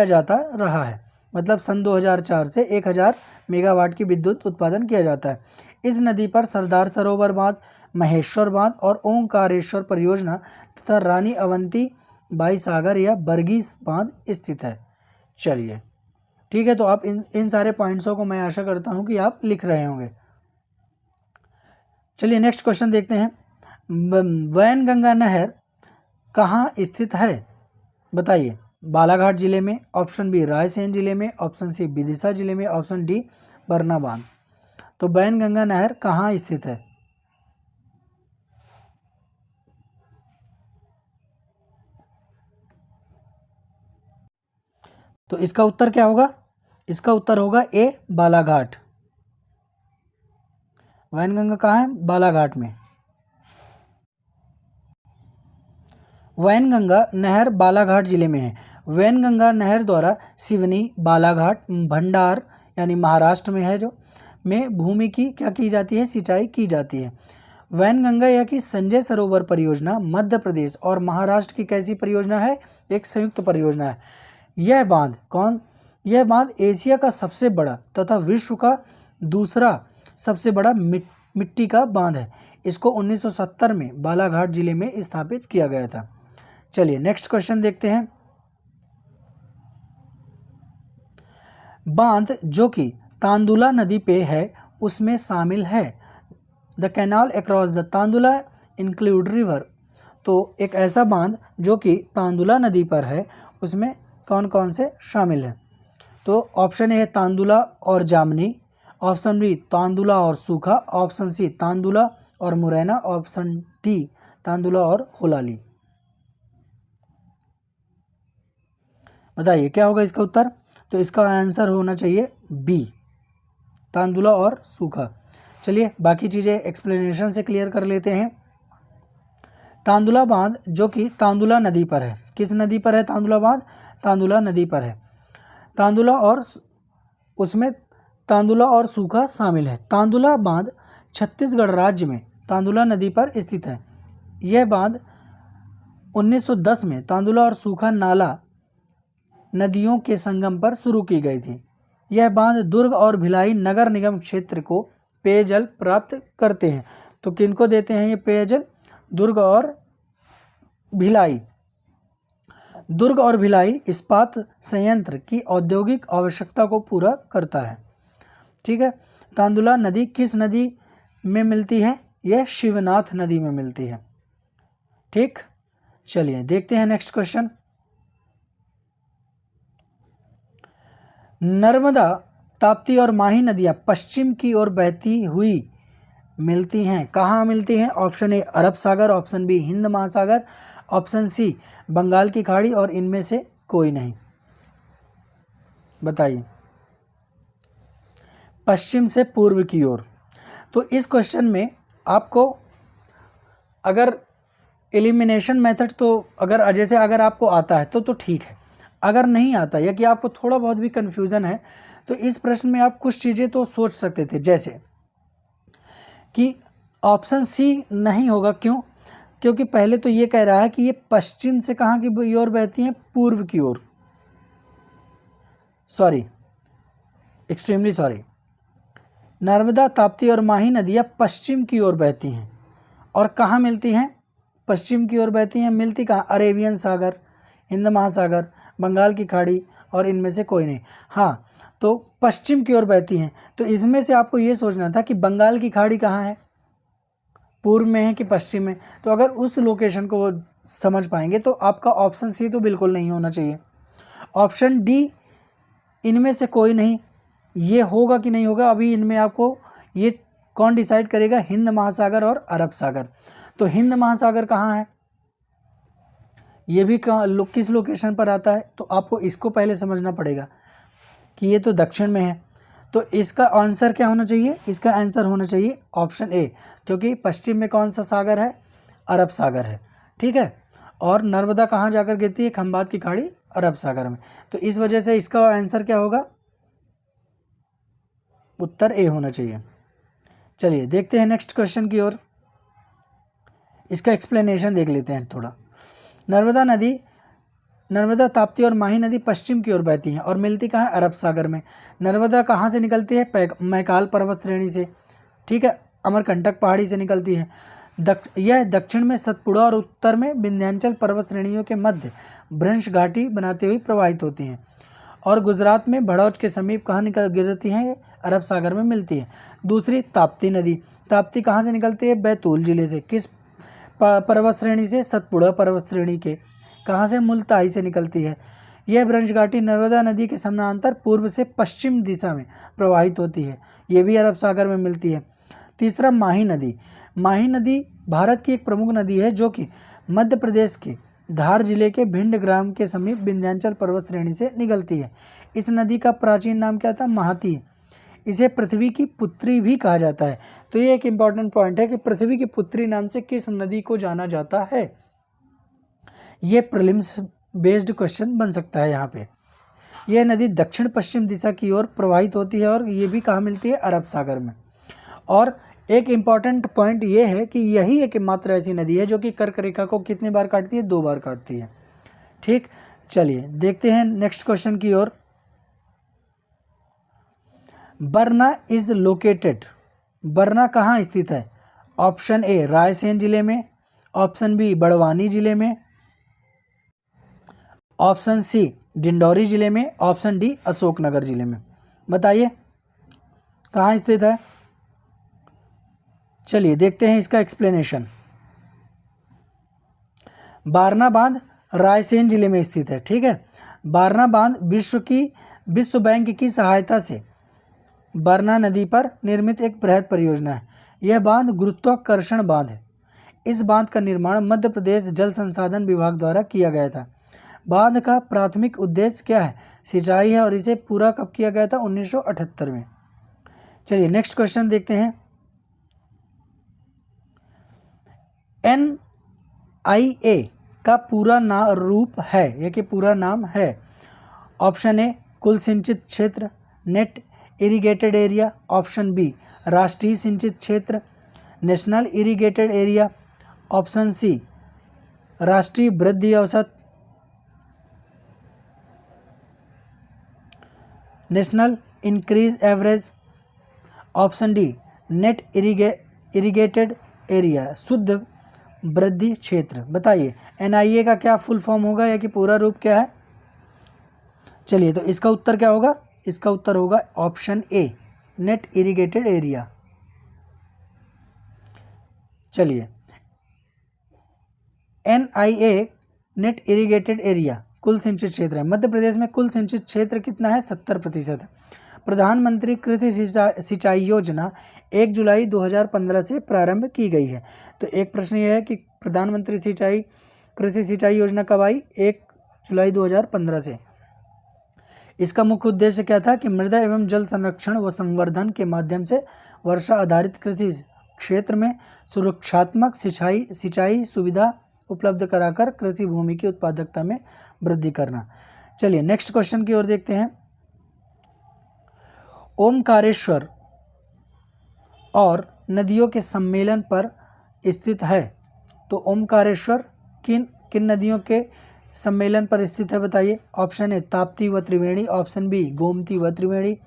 जाता रहा है। मतलब सन 2004 से 1000 मेगावाट की विद्युत उत्पादन किया जाता है। इस नदी पर सरदार सरोवर बांध, महेश्वर बांध और ओंकारेश्वर परियोजना तथा रानी अवंती बाई सागर या बरगीस बांध स्थित है। चलिए ठीक है, तो आप इन सारे पॉइंट्सों को मैं आशा करता हूं कि आप लिख रहे होंगे। चलिए नेक्स्ट क्वेश्चन देखते हैं। वैनगंगा नहर कहाँ स्थित है? बताइए, बालाघाट जिले में, ऑप्शन बी रायसेन जिले में, ऑप्शन सी विदिशा जिले में, ऑप्शन डी बरना बांध। तो वैनगंगा नहर कहाँ स्थित है? तो इसका उत्तर क्या होगा? इसका उत्तर होगा ए बालाघाट। वैनगंगा कहाँ है? बालाघाट में। वैनगंगा नहर बालाघाट जिले में है। वैनगंगा नहर द्वारा सिवनी, बालाघाट, भंडार यानी महाराष्ट्र में है जो में भूमि की क्या की जाती है? सिंचाई की जाती है। वैनगंगा या कि संजय सरोवर परियोजना मध्य प्रदेश और महाराष्ट्र की कैसी परियोजना है? एक संयुक्त परियोजना है। यह बांध एशिया का सबसे बड़ा तथा विश्व का दूसरा सबसे बड़ा मिट्टी का बांध है। इसको 1970 में बालाघाट जिले में स्थापित किया गया था। चलिए नेक्स्ट क्वेश्चन देखते हैं। बांध जो कि तांदुला नदी पे है उसमें शामिल है। The canal across the Tandula include river. तो एक ऐसा बांध जो कि तांदुला नदी पर है, उसमें कौन कौन से शामिल हैं? तो ऑप्शन ए है तांदुला और जामनी, ऑप्शन बी तांदुला और सूखा, ऑप्शन सी तांदुला और मुरैना, ऑप्शन डी तांदुला और हुलाली। बताइए क्या होगा इसका उत्तर? तो इसका आंसर होना चाहिए बी, तांदुला और सूखा। चलिए बाकी चीज़ें एक्सप्लेनेशन से क्लियर कर लेते हैं। तांदुला बांध जो कि तांदुला नदी पर है, किस नदी पर है तांदुला बांध? तांदुला नदी पर है। तांदुला और उसमें तांदुला और सूखा शामिल है। तांदुला बांध छत्तीसगढ़ राज्य में तांदुला नदी पर स्थित है। यह बांध 1910 में तांदुला और सूखा नाला नदियों के संगम पर शुरू की गई थी। यह बांध दुर्ग और भिलाई नगर निगम क्षेत्र को पेयजल प्राप्त करते हैं। तो किनको देते हैं ये पेयजल? दुर्ग और भिलाई। दुर्ग और भिलाई इस्पात संयंत्र की औद्योगिक आवश्यकता को पूरा करता है। ठीक है। तांदुला नदी किस नदी में मिलती है? यह शिवनाथ नदी में मिलती है। ठीक, चलिए देखते हैं नेक्स्ट क्वेश्चन। नर्मदा, ताप्ती और माही नदियाँ पश्चिम की ओर बहती हुई मिलती हैं, कहाँ मिलती हैं? ऑप्शन ए अरब सागर, ऑप्शन बी हिंद महासागर, ऑप्शन सी बंगाल की खाड़ी और इनमें से कोई नहीं। बताइए। पश्चिम से पूर्व की ओर। तो इस क्वेश्चन में आपको अगर एलिमिनेशन मेथड तो अगर आपको आता है तो ठीक है, अगर नहीं आता या कि आपको थोड़ा बहुत भी कन्फ्यूज़न है तो इस प्रश्न में आप कुछ चीज़ें तो सोच सकते थे, जैसे कि ऑप्शन सी नहीं होगा। क्यों? क्योंकि पहले तो ये कह रहा है कि ये पश्चिम से कहाँ की ओर बहती हैं? पूर्व की ओर। Sorry, extremely sorry. Narmada, Tapti और माही नदियाँ पश्चिम की ओर बहती हैं और कहाँ मिलती हैं? पश्चिम की ओर बहती हैं। मिलती कहाँ? अरेबियन सागर, हिंद महासागर, बंगाल की खाड़ी और इनमें से कोई नहीं। हाँ, तो पश्चिम की ओर बहती हैं। तो इसमें से आपको ये सोचना था कि बंगाल की खाड़ी कहाँ है, पूर्व में है कि पश्चिम में। तो अगर उस लोकेशन को समझ पाएंगे तो आपका ऑप्शन सी तो बिल्कुल नहीं होना चाहिए। ऑप्शन डी इनमें से कोई नहीं, ये होगा कि नहीं होगा अभी इनमें आपको ये कौन डिसाइड करेगा? हिंद महासागर और अरब सागर। तो हिंद महासागर कहाँ है, ये भी किस लोकेशन पर आता है? तो आपको इसको पहले समझना पड़ेगा कि ये तो दक्षिण में है। तो इसका आंसर क्या होना चाहिए? इसका आंसर होना चाहिए ऑप्शन ए, क्योंकि पश्चिम में कौन सा सागर है? अरब सागर है। ठीक है। और नर्मदा कहाँ जाकर गिरती है? खंबात की खाड़ी, अरब सागर में। तो इस वजह से इसका आंसर क्या होगा? उत्तर ए होना चाहिए। चलिए देखते हैं नेक्स्ट क्वेश्चन की ओर। इसका एक्सप्लेनेशन देख लेते हैं थोड़ा। नर्मदा, ताप्ती और माही नदी पश्चिम की ओर बहती हैं और मिलती कहाँ है? अरब सागर में। नर्मदा कहाँ से निकलती है? मैकाल पर्वत श्रेणी से। ठीक है, अमरकंटक पहाड़ी से निकलती है। यह दक्षिण में सतपुड़ा और उत्तर में विंध्याचल पर्वत श्रेणियों के मध्य भ्रंश घाटी बनाते हुए प्रवाहित होती हैं और गुजरात में भड़ौच के समीप कहाँ गिरती हैं? अरब सागर में मिलती है। दूसरी ताप्ती नदी, ताप्ती कहाँ से निकलती है? बैतूल जिले से। किस पर्वत श्रेणी से? सतपुड़ा पर्वत श्रेणी के। कहाँ से? मुल्ताई से निकलती है। यह भ्रंश घाटी नर्मदा नदी के समानांतर पूर्व से पश्चिम दिशा में प्रवाहित होती है, ये भी अरब सागर में मिलती है। तीसरा माही नदी। माही नदी भारत की एक प्रमुख नदी है जो कि मध्य प्रदेश के धार जिले के भिंड ग्राम के समीप विंध्याचल पर्वत श्रेणी से निकलती है। इस नदी का प्राचीन नाम क्या था? महाती। इसे पृथ्वी की पुत्री भी कहा जाता है। तो ये एक इम्पॉर्टेंट पॉइंट है कि पृथ्वी की पुत्री नाम से किस नदी को जाना जाता है। ये प्रीलिम्स बेस्ड क्वेश्चन बन सकता है यहाँ पे। यह नदी दक्षिण पश्चिम दिशा की ओर प्रवाहित होती है और ये भी कहाँ मिलती है? अरब सागर में। और एक इम्पॉर्टेंट पॉइंट ये है कि यही एक मात्र ऐसी नदी है जो कि कर्क रेखा को कितनी बार काटती है? 2 बार काटती है। ठीक, चलिए देखते हैं नेक्स्ट क्वेश्चन की ओर। बरना इज लोकेटेड, बरना कहाँ स्थित है? ऑप्शन ए रायसेन जिले में, ऑप्शन बी बड़वानी जिले में, ऑप्शन सी डिंडौरी जिले में, ऑप्शन डी अशोकनगर जिले में। बताइए कहाँ स्थित है। चलिए देखते हैं इसका एक्सप्लेनेशन। बारना बांध रायसेन जिले में स्थित है, ठीक है। बारना बांध विश्व बैंक की सहायता से बरना नदी पर निर्मित एक बृहद परियोजना है। यह बांध गुरुत्वाकर्षण बांध है। इस बांध का निर्माण मध्य प्रदेश जल संसाधन विभाग द्वारा किया गया था। बांध का प्राथमिक उद्देश्य क्या है? सिंचाई है, और इसे पूरा कब किया गया था? 1978 में। चलिए नेक्स्ट क्वेश्चन देखते हैं। NIA का पूरा रूप है, यह कि पूरा नाम है। ऑप्शन ए कुल सिंचित क्षेत्र, net irrigated area. Option B राष्ट्रीय सिंचित क्षेत्र, national irrigated area. Option C राष्ट्रीय वृद्धि औसत, national increase average. Option D net irrigated area, शुद्ध वृद्धि क्षेत्र। बताइए NIA का क्या फुल फॉर्म होगा, या कि पूरा रूप क्या है? चलिए तो इसका उत्तर क्या होगा? इसका उत्तर होगा ऑप्शन ए नेट इरिगेटेड एरिया। चलिए NIA नेट इरिगेटेड एरिया कुल सिंचित क्षेत्र है। मध्य प्रदेश में कुल सिंचित क्षेत्र कितना है? 70% है। प्रधानमंत्री कृषि सिंचाई योजना 1 जुलाई 2015 से प्रारंभ की गई है। तो एक प्रश्न यह है कि प्रधानमंत्री कृषि सिंचाई योजना कब आई? 1 जुलाई 2015 से। इसका मुख्य उद्देश्य क्या था? कि मृदा एवं जल संरक्षण व संवर्धन के माध्यम से वर्षा आधारित कृषि क्षेत्र में सुरक्षात्मक सिंचाई सुविधा उपलब्ध कराकर कृषि भूमि की उत्पादकता में वृद्धि करना। चलिए नेक्स्ट क्वेश्चन की ओर देखते हैं। ओमकारेश्वर और नदियों के सम्मेलन पर स्थित है। तो ओमकारेश्वर किन नदियों के सम्मेलन पर स्थित है? बताइए। ऑप्शन ए ताप्ती व त्रिवेणी। ऑप्शन बी गोमती व त्रिवेणी।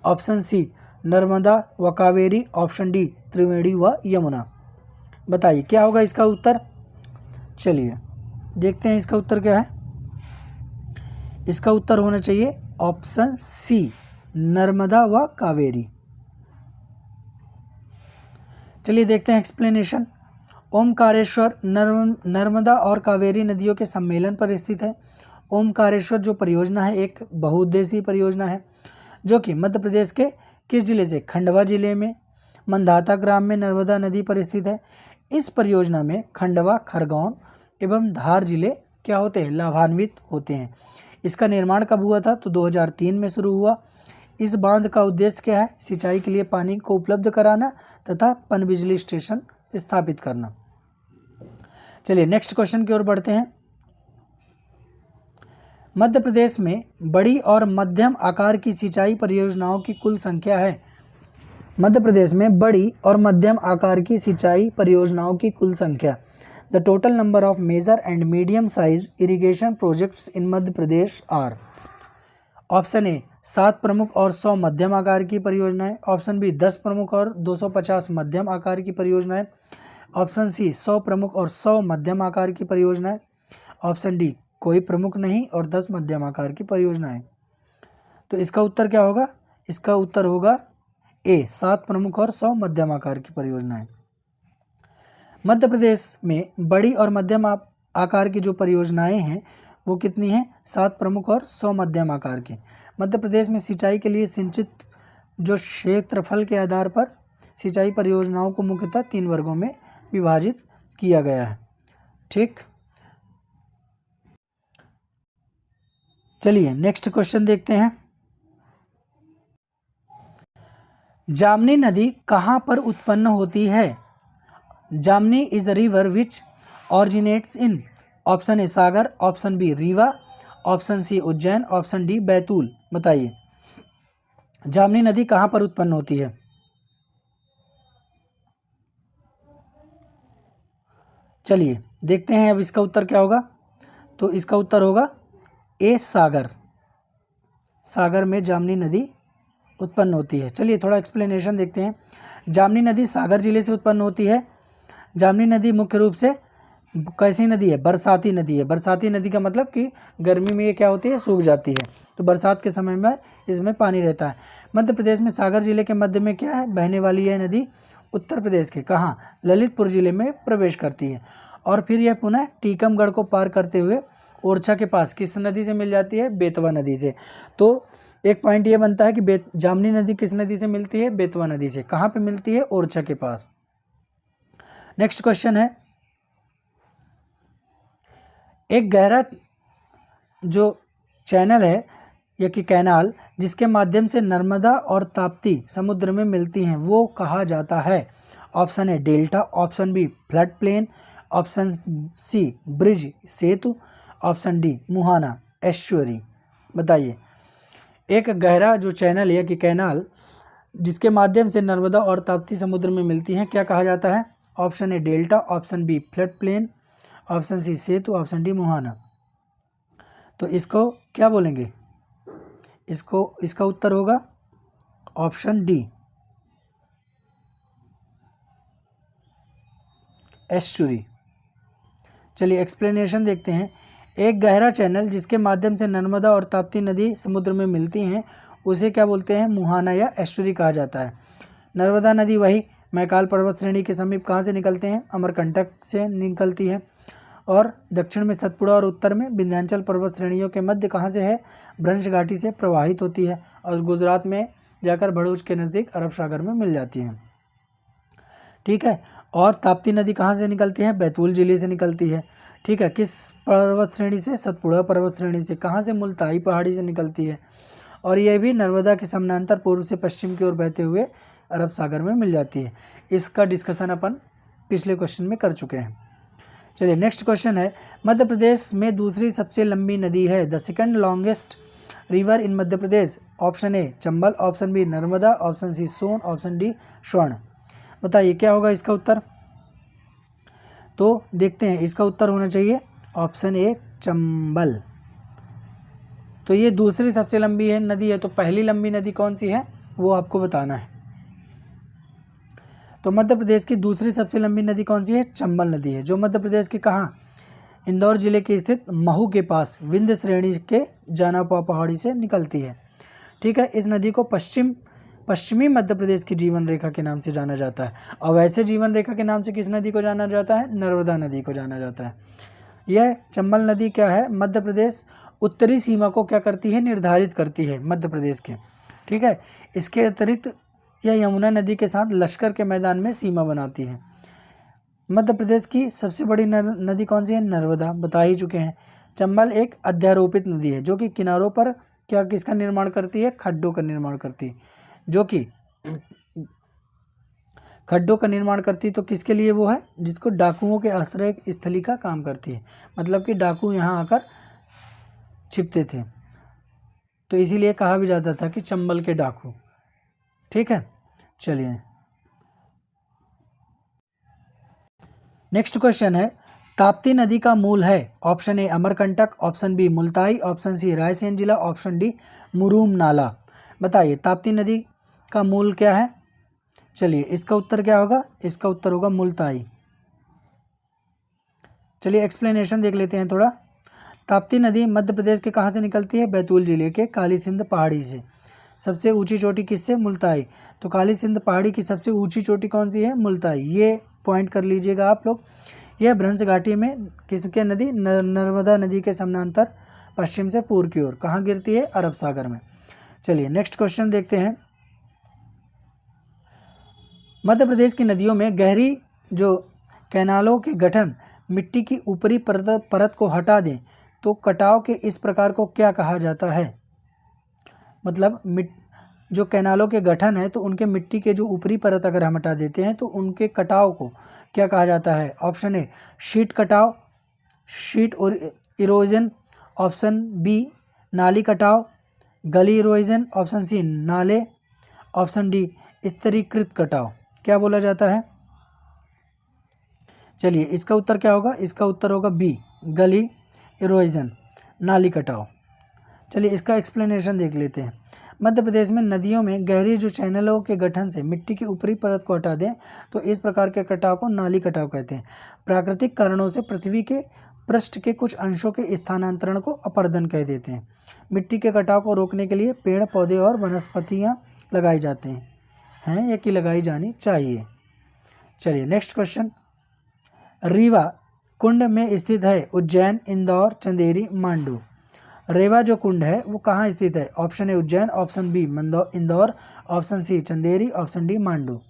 ऑप्शन सी नर्मदा व कावेरी। ऑप्शन डी त्रिवेणी व यमुना। बताइए क्या होगा इसका उत्तर? चलिए देखते हैं इसका उत्तर क्या है। इसका उत्तर होना चाहिए ऑप्शन सी नर्मदा व कावेरी। चलिए देखते हैं एक्सप्लेनेशन। ओमकारेश्वर नर्मदा और कावेरी नदियों के सम्मेलन पर स्थित है। ओमकारेश्वर जो परियोजना है एक बहुउद्देशीय परियोजना है जो कि मध्य प्रदेश के किस जिले से? खंडवा जिले में मंदाता ग्राम में नर्मदा नदी पर स्थित है। इस परियोजना में खंडवा, खरगोन एवं धार जिले क्या होते हैं? लाभान्वित होते हैं। इसका निर्माण कब हुआ था? तो 2003 में शुरू हुआ। इस बांध का उद्देश्य क्या है? सिंचाई के लिए पानी को उपलब्ध कराना तथा पनबिजली स्टेशन स्थापित करना। चलिए नेक्स्ट क्वेश्चन की ओर बढ़ते हैं। मध्य प्रदेश में बड़ी और मध्यम आकार की सिंचाई परियोजनाओं की कुल संख्या है। मध्य प्रदेश में बड़ी और मध्यम आकार की सिंचाई परियोजनाओं की कुल संख्या। The total number of major and medium size irrigation projects in Madhya Pradesh are. Option A 7 प्रमुख और 100 मध्यम आकार की परियोजनाएं। ऑप्शन बी 10 प्रमुख और 250 मध्यम आकार की परियोजनाएं। ऑप्शन सी 100 प्रमुख और 100 मध्यम आकार की परियोजनाएं। ऑप्शन डी कोई प्रमुख नहीं और 10 मध्यम आकार की परियोजनाएं। तो इसका उत्तर क्या होगा? इसका उत्तर होगा ए 7 प्रमुख और 100 मध्यम आकार की परियोजनाएं। मध्य प्रदेश में बड़ी और मध्यम आकार की जो परियोजनाएं हैं वो कितनी हैं? 7 प्रमुख और 100 मध्यम आकार की। मध्य प्रदेश में सिंचाई के लिए सिंचित जो क्षेत्रफल के आधार पर सिंचाई परियोजनाओं को मुख्यतः 3 वर्गों में विभाजित किया गया है। ठीक, चलिए नेक्स्ट क्वेश्चन देखते हैं। जामनी नदी कहाँ पर उत्पन्न होती है? Jamni is a river which originates in. Option A Sagar, option B Rewa, option C Ujjain, option D Betul. बताइए जामनी नदी कहाँ पर उत्पन्न होती है? चलिए देखते हैं अब इसका उत्तर क्या होगा। तो इसका उत्तर होगा ए सागर। सागर में जामनी नदी उत्पन्न होती है। चलिए थोड़ा एक्सप्लेनेशन देखते हैं। जामनी नदी सागर जिले से उत्पन्न होती है। जामनी नदी मुख्य रूप से कैसी नदी है? बरसाती नदी है। बरसाती नदी का मतलब कि गर्मी में ये क्या होती है? सूख जाती है। तो बरसात के समय में इसमें पानी रहता है। मध्य प्रदेश में सागर जिले के मध्य में क्या है? बहने वाली यह नदी उत्तर प्रदेश के कहाँ, ललितपुर जिले में प्रवेश करती है। और फिर यह पुनः टीकमगढ़ को पार करते हुए ओरछा के पास किस नदी से मिल जाती है, बेतवा नदी से। तो एक पॉइंट ये बनता है कि जामनी नदी किस नदी से मिलती है, बेतवा नदी से। कहाँ पे मिलती है, ओरछा के पास। नेक्स्ट क्वेश्चन है, एक गहरा जो चैनल है या कि कैनाल जिसके माध्यम से नर्मदा और ताप्ती समुद्र में मिलती हैं वो कहा जाता है। Option A delta, option B flood plain, option C bridge सेतु, ऑप्शन डी मुहाना एस्चुअरी। बताइए, एक गहरा जो चैनल है कि कैनाल जिसके माध्यम से नर्मदा और ताप्ती समुद्र में मिलती हैं क्या कहा जाता है। Option A delta, option B flood plain, option C सेतु, ऑप्शन डी मुहाना। तो इसको क्या बोलेंगे, इसका उत्तर होगा ऑप्शन डी एस्चुरी। चलिए एक्सप्लेनेशन देखते हैं। एक गहरा चैनल जिसके माध्यम से नर्मदा और ताप्ती नदी समुद्र में मिलती हैं उसे क्या बोलते हैं, मुहाना या एस्चुरी कहा जाता है। नर्मदा नदी वही मैकाल पर्वत श्रेणी के समीप कहाँ से निकलते हैं, अमरकंटक से निकलती है। और दक्षिण में सतपुड़ा और उत्तर में विंध्याचल पर्वत श्रेणियों के मध्य कहाँ से है, भ्रंश घाटी से प्रवाहित होती है और गुजरात में जाकर भरूच के नज़दीक अरब सागर में मिल जाती है। ठीक है। और ताप्ती नदी कहाँ से निकलती है, बैतूल जिले से निकलती है। ठीक है। किस पर्वत श्रेणी से, सतपुड़ा पर्वत श्रेणी से। कहाँ से, मुल्ताई पहाड़ी से निकलती है। और यह भी नर्मदा के समानांतर पूर्व से पश्चिम की ओर बहते हुए अरब सागर में मिल जाती है। इसका डिस्कशन अपन पिछले क्वेश्चन में कर चुके हैं। चलिए नेक्स्ट क्वेश्चन है, मध्य प्रदेश में दूसरी सबसे लंबी नदी है, the second longest river in Madhya Pradesh. Option A Chambal, option B Narmada, option C Son, option D Swarn. बताइए क्या होगा इसका उत्तर। तो देखते हैं, इसका उत्तर होना चाहिए ऑप्शन ए चंबल। तो ये दूसरी सबसे लंबी है नदी है, तो पहली लंबी नदी कौन सी है वो आपको बताना है। तो मध्य प्रदेश की दूसरी सबसे लंबी नदी कौन सी है, चंबल नदी है, जो मध्य प्रदेश के कहाँ, इंदौर जिले के स्थित महू के पास विंध्य श्रेणी के जानापा पहाड़ी से निकलती है। ठीक है। इस नदी को पश्चिमी मध्य प्रदेश की जीवन रेखा के नाम से जाना जाता है। और वैसे जीवन रेखा के नाम से किस नदी को जाना जाता है, नर्मदा नदी को जाना जाता है। यह चंबल नदी क्या है, मध्य प्रदेश उत्तरी सीमा को क्या करती है, निर्धारित करती है मध्य प्रदेश के। ठीक है। इसके अतिरिक्त यह यमुना नदी के साथ लश्कर के मैदान में सीमा बनाती है। मध्य प्रदेश की सबसे बड़ी नदी कौन सी है, नर्मदा, बता ही चुके हैं। चंबल एक अध्यारोपित नदी है जो कि किनारों पर क्या किसका निर्माण करती है, खड्डों का निर्माण करती है, जो कि खड्डों का निर्माण करती है। तो किसके लिए वो है, जिसको डाकुओं के आश्रय स्थली का काम करती है, मतलब कि डाकू यहाँ आकर छिपते थे, तो इसीलिए कहा भी जाता था कि चंबल के डाकू। ठीक है। चलिए नेक्स्ट क्वेश्चन है, ताप्ती नदी का मूल है। Option A Amarkantak, option B Multai, option C Raisen जिला, ऑप्शन डी मुरूम नाला। बताइए ताप्ती नदी का मूल क्या है। चलिए इसका उत्तर क्या होगा, इसका उत्तर होगा मुल्ताई। चलिए एक्सप्लेनेशन देख लेते हैं थोड़ा। ताप्ती नदी मध्य प्रदेश के कहाँ से निकलती है, बैतूल जिले के काली सिंध पहाड़ी से। सबसे ऊंची चोटी किससे, मुल्ताई। तो काली सिंध पहाड़ी की सबसे ऊंची चोटी कौन सी है, मुल्ताई। ये पॉइंट कर लीजिएगा आप लोग। यह भ्रंश घाटी में किसके नदी, नर्मदा नदी के समानांतर पश्चिम से पूर्व की ओर कहाँ गिरती है, अरब सागर में। चलिए नेक्स्ट क्वेश्चन देखते हैं। मध्य प्रदेश की नदियों में गहरी जो कैनालों के गठन मिट्टी की ऊपरी परत को हटा दें तो कटाव के इस प्रकार को क्या कहा जाता है। मतलब जो कैनालों के गठन है तो उनके मिट्टी के जो ऊपरी परत अगर हम हटा देते हैं तो उनके कटाव को क्या कहा जाता है। ऑप्शन ए शीट कटाव, शीट और इरोजन, ऑप्शन बी नाली कटाव, गली इरोजन, ऑप्शन सी नाले, ऑप्शन डी स्तरीकृत कटाव। क्या बोला जाता है। चलिए इसका उत्तर क्या होगा, इसका उत्तर होगा बी गली इरोजन, नाली कटाव। चलिए इसका एक्सप्लेनेशन देख लेते हैं। मध्य प्रदेश में नदियों में गहरी जो चैनलों के गठन से मिट्टी की ऊपरी परत को हटा दें तो इस प्रकार के कटाव को नाली कटाव कहते हैं। प्राकृतिक कारणों से पृथ्वी के पृष्ठ के कुछ अंशों के स्थानांतरण को अपरदन कह देते हैं। मिट्टी के कटाव को रोकने के लिए पेड़ पौधे और वनस्पतियाँ लगाई जाते हैं या कि लगाई जानी चाहिए। चलिए नेक्स्ट क्वेश्चन, रीवा कुंड में स्थित है उज्जैन, इंदौर, चंदेरी, मांडू। रेवा जो कुंड है वो कहाँ स्थित है? Option A Ujjain, option B Indore, option C Chanderi, option D Mandu.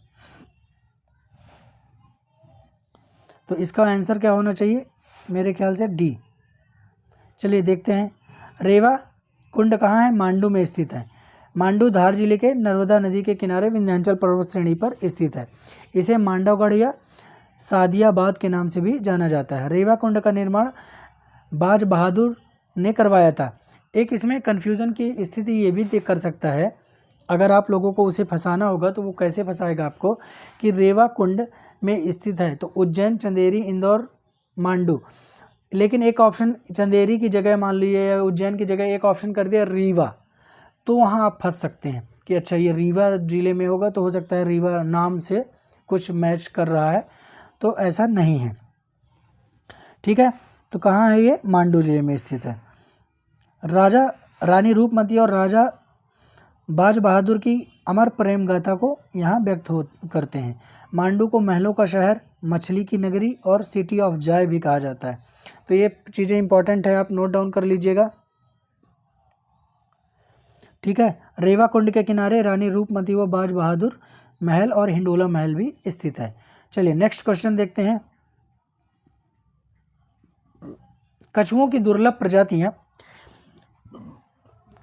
तो इसका आंसर क्या होना चाहिए? मेरे ख्याल से डी। चलिए देखते हैं, रेवा कुंड कहाँ है? मांडू में स्थित है। मांडू धार जिले के नर्मदा नदी के किनारे विंध्याचल पर्वत श्रेणी पर स्थित है। इसे मांडवगढ़ या सादियाबाद के नाम से भी जाना जाता है। रेवा कुंड का निर्माण बाज बहादुर ने करवाया था। एक इसमें कन्फ्यूज़न की स्थिति ये भी कर सकता है, अगर आप लोगों को उसे फंसाना होगा तो वो कैसे फंसाएगा आपको कि रेवा कुंड में स्थित है तो उज्जैन, चंदेरी, इंदौर, मांडू, लेकिन एक ऑप्शन चंदेरी की जगह मान लीजिए या उज्जैन की जगह एक ऑप्शन कर दिया रीवा, तो वहाँ आप फंस सकते हैं कि अच्छा ये रीवा ज़िले में होगा तो हो सकता है रीवा नाम से कुछ मैच कर रहा है, तो ऐसा नहीं है। ठीक है, तो कहाँ है ये? मांडू जिले में स्थित है। राजा रानी रूपमती और राजा बाज बहादुर की अमर प्रेम गाथा को यहाँ व्यक्त करते हैं। मांडू को महलों का शहर, मछली की नगरी और सिटी ऑफ जॉय भी कहा जाता है। तो ये चीज़ें इंपॉर्टेंट है, आप नोट डाउन कर लीजिएगा। ठीक है, रेवा कुंड के किनारे रानी रूपमती व बाज बहादुर महल और हिंडोला महल भी स्थित है। चलिए नेक्स्ट क्वेश्चन देखते हैं, कछुओं की दुर्लभ प्रजातियां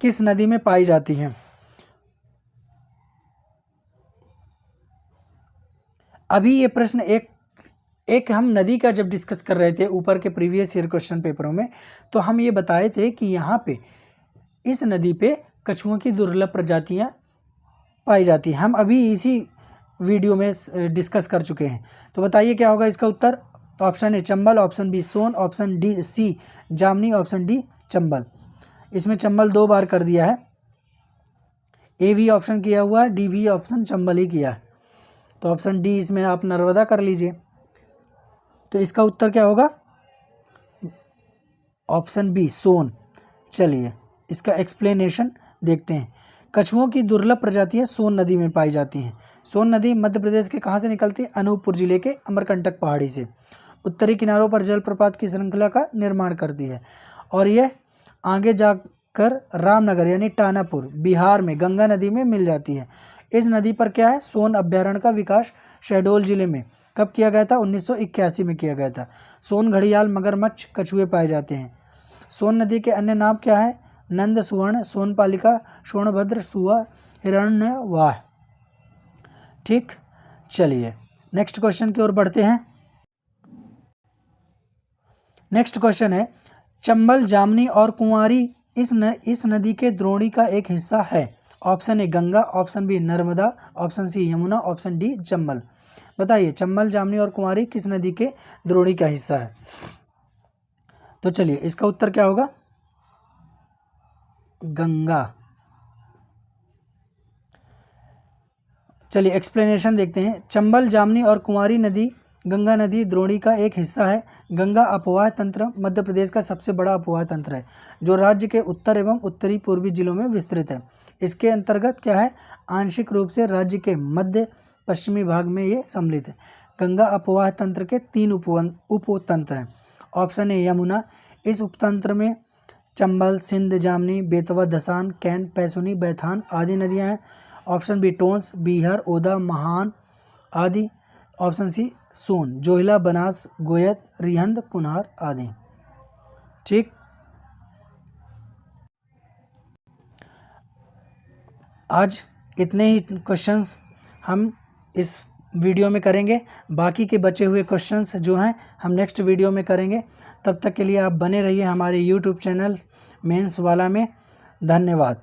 किस नदी में पाई जाती हैं? अभी ये प्रश्न एक हम नदी का जब डिस्कस कर रहे थे ऊपर के प्रीवियस ईयर क्वेश्चन पेपरों में, तो हम ये बताए थे कि यहाँ पे इस नदी पे कछुओं की दुर्लभ प्रजातियाँ पाई जाती हैं। हम अभी इसी वीडियो में डिस्कस कर चुके हैं। तो बताइए क्या होगा इसका उत्तर? Option A Chambal, option B Son, option D C Jamni, option D Chambal. इसमें चंबल 2 बार कर दिया है, ए भी ऑप्शन किया हुआ है, डी भी ऑप्शन चंबल ही किया है, तो ऑप्शन डी इसमें आप नर्मदा कर लीजिए। तो इसका उत्तर क्या होगा? ऑप्शन बी सोन। चलिए इसका एक्सप्लेनेशन देखते हैं। कछुओं की दुर्लभ प्रजातियां सोन नदी में पाई जाती हैं। सोन नदी मध्य प्रदेश के कहाँ से निकलती है? अनूपपुर जिले के अमरकंटक पहाड़ी से उत्तरी किनारों पर जलप्रपात की श्रृंखला का निर्माण करती है और यह आगे जाकर रामनगर यानी टानापुर बिहार में गंगा नदी में मिल जाती है। इस नदी पर क्या है? सोन अभ्यारण्य का विकास शहडोल जिले में कब किया गया था? 1981 में किया गया था। सोन घड़ियाल, मगरमच्छ, कछुए पाए जाते हैं। सोन नदी के अन्य नाम क्या है? नंद, सुवर्ण, सोनपालिका, सोनभद्र, सुआ, हिरण्यवाह। ठीक, चलिए नेक्स्ट क्वेश्चन की ओर बढ़ते हैं। नेक्स्ट क्वेश्चन है, चंबल, जामनी और कुंवारी इस नदी के द्रोणी का एक हिस्सा है। Option A Ganga, option B Narmada, option C Yamuna, option D Chambal. बताइए चंबल, जामनी और कुंवारी किस नदी के द्रोणी का हिस्सा है? तो चलिए इसका उत्तर क्या होगा? गंगा। चलिए एक्सप्लेनेशन देखते हैं। चंबल, जामनी और कुंवारी नदी गंगा नदी द्रोणी का एक हिस्सा है। गंगा अपवाह तंत्र मध्य प्रदेश का सबसे बड़ा अपवाह तंत्र है जो राज्य के उत्तर एवं उत्तरी पूर्वी जिलों में विस्तृत है। इसके अंतर्गत क्या है? आंशिक रूप से राज्य के मध्य पश्चिमी भाग में ये सम्मिलित है। गंगा अपवाह तंत्र के 3 उपतंत्र हैं। ऑप्शन ए यमुना, इस उपतंत्र में चंबल, सिंध, जामनी, बेतवा, धसान, कैन, पैसुनी, बैथान आदि नदियां हैं। ऑप्शन बी टोंस, बीहर, ओदा, महान आदि। ऑप्शन सी सोन, जोहिला, बनास, गोयद, रिहंद, कुन्हार आदि। ठीक, आज इतने ही क्वेश्चंस हम इस वीडियो में करेंगे। बाकी के बचे हुए क्वेश्चंस जो हैं हम नेक्स्ट वीडियो में करेंगे। तब तक के लिए आप बने रहिए हमारे यूट्यूब चैनल मेंस वाला में। धन्यवाद।